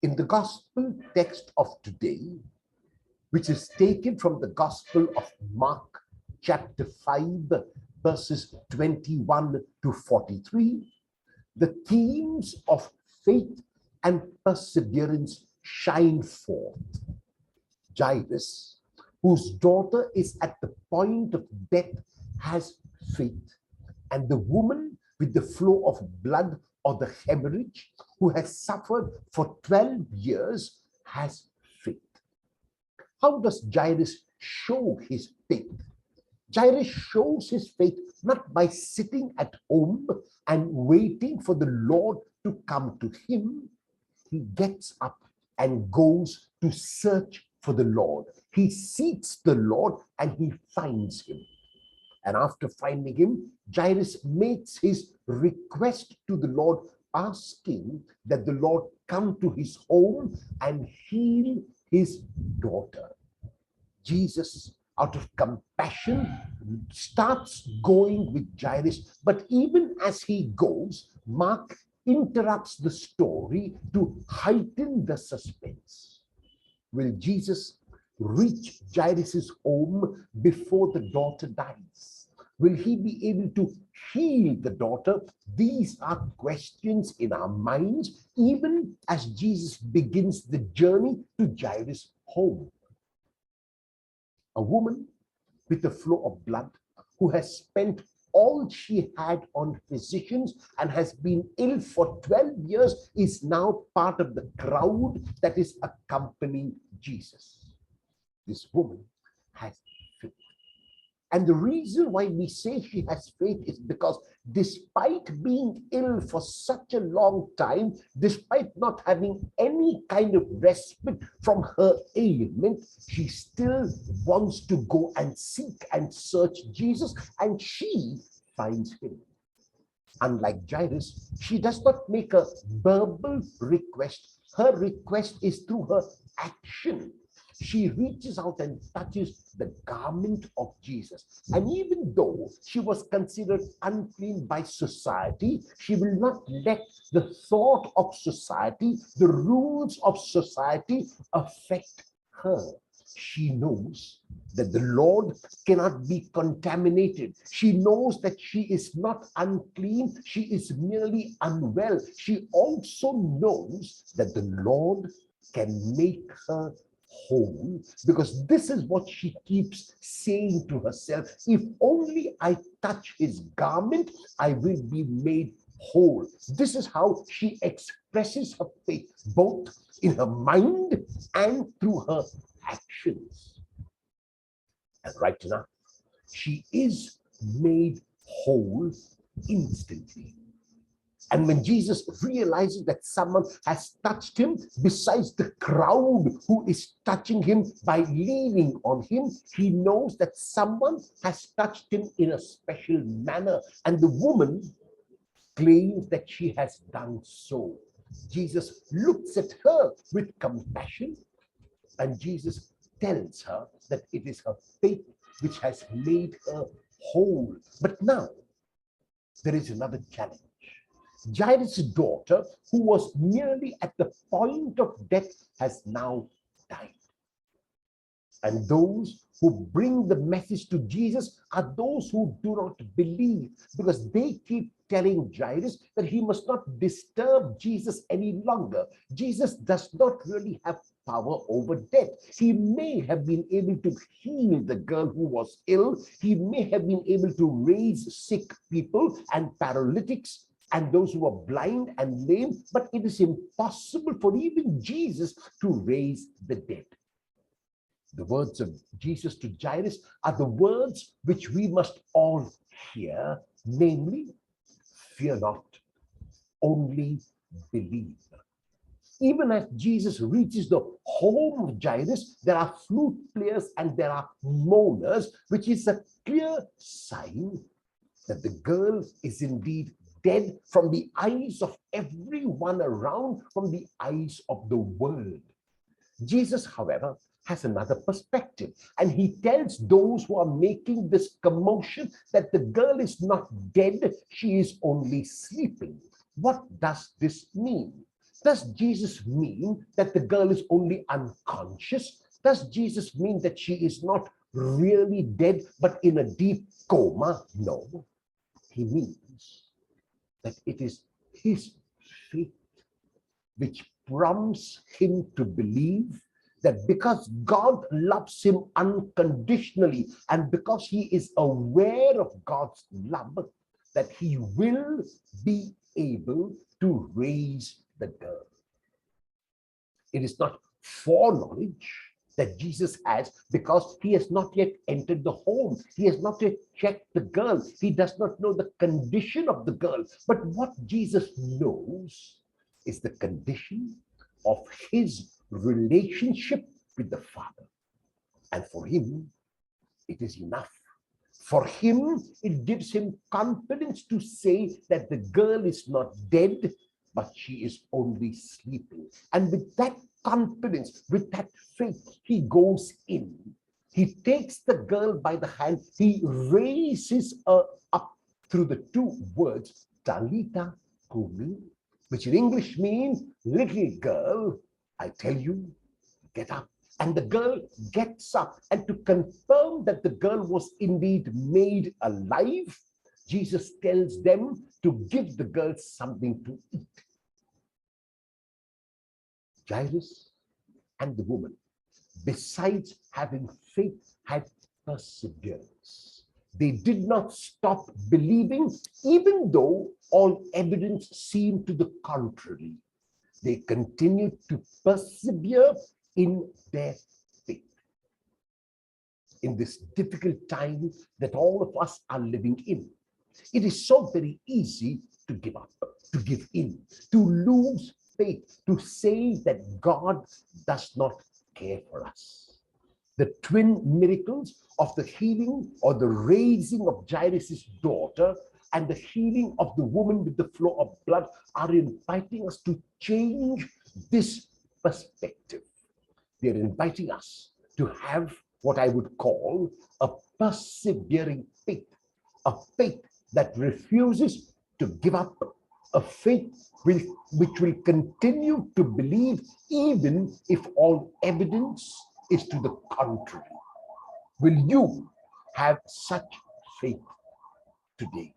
In the gospel text of today, which is taken from the Gospel of Mark, chapter 5, verses 21 to 43, the themes of faith and perseverance shine forth. Jairus, whose daughter is at the point of death, has faith, and the woman with the flow of blood or the hemorrhage, who has suffered for 12 years, has faith. How does Jairus show his faith? Jairus shows his faith not by sitting at home and waiting for the Lord to come to him. He gets up and goes to search for the Lord. He seeks the Lord and he finds him. And after finding him, Jairus makes his request to the Lord, asking that the Lord come to his home and heal his daughter. Jesus, out of compassion, starts going with Jairus, but even as he goes, Mark interrupts the story to heighten the suspense. Will Jesus reach Jairus' home before the daughter dies? Will he be able to heal the daughter? These are questions in our minds, even as Jesus begins the journey to Jairus' home. A woman with a flow of blood who has spent all she had on physicians and has been ill for 12 years is now part of the crowd that is accompanying Jesus. This woman has faith. And the reason why we say she has faith is because despite being ill for such a long time, despite not having any kind of respite from her ailment, she still wants to go and seek and search Jesus, and she finds him. Unlike Jairus, she does not make a verbal request. Her request is through her action. She reaches out and touches the garment of Jesus. And even though she was considered unclean by society, she will not let the thought of society, the rules of society affect her. She knows that the Lord cannot be contaminated. She knows that she is not unclean. She is merely unwell. She also knows that the Lord can make her whole, because this is what she keeps saying to herself: if only I touch his garment, I will be made whole. This is how she expresses her faith, both in her mind and through her actions. And right now, she is made whole instantly. And when Jesus realizes that someone has touched him, besides the crowd who is touching him by leaning on him, he knows that someone has touched him in a special manner. And the woman claims that she has done so. Jesus looks at her with compassion, and Jesus tells her that it is her faith which has made her whole. But now, there is another challenge. Jairus' daughter, who was nearly at the point of death, has now died. And those who bring the message to Jesus are those who do not believe, because they keep telling Jairus that he must not disturb Jesus any longer. Jesus does not really have power over death. He may have been able to heal the girl who was ill. He may have been able to raise sick people and paralytics and those who are blind and lame, but it is impossible for even Jesus to raise the dead. The words of Jesus to Jairus are the words which we must all hear, namely, fear not, only believe. Even as Jesus reaches the home of Jairus, there are flute players and there are mourners, which is a clear sign that the girl is indeed dead from the eyes of everyone around, from the eyes of the world. Jesus, however, has another perspective, and he tells those who are making this commotion that the girl is not dead, she is only sleeping. What does this mean? Does Jesus mean that the girl is only unconscious? Does Jesus mean that she is not really dead but in a deep coma? No. He means that it is his faith which prompts him to believe that because God loves him unconditionally and because he is aware of God's love, that he will be able to raise the girl. It is not foreknowledge that Jesus has because he has not yet entered the home. He has not yet checked the girl. He does not know the condition of the girl. But what Jesus knows is the condition of his relationship with the Father. And for him, it is enough. For him, it gives him confidence to say that the girl is not dead, but she is only sleeping. And with that confidence, with that faith, he goes in. He takes the girl by the hand. He raises her up through the two words, Talita Kumi, which in English means, little girl, I tell you, get up. And the girl gets up. And to confirm that the girl was indeed made alive, Jesus tells them to give the girl something to eat. Jairus and the woman, besides having faith, had perseverance. They did not stop believing, even though all evidence seemed to the contrary. They continued to persevere in their faith. In this difficult time that all of us are living in, it is so very easy to give up, to give in, to lose faith, to say that God does not care for us. The twin miracles of the healing or the raising of Jairus' daughter and the healing of the woman with the flow of blood are inviting us to change this perspective. They're inviting us to have what I would call a persevering faith, a faith that refuses to give up, a faith which will continue to believe even if all evidence is to the contrary. Will you have such faith today?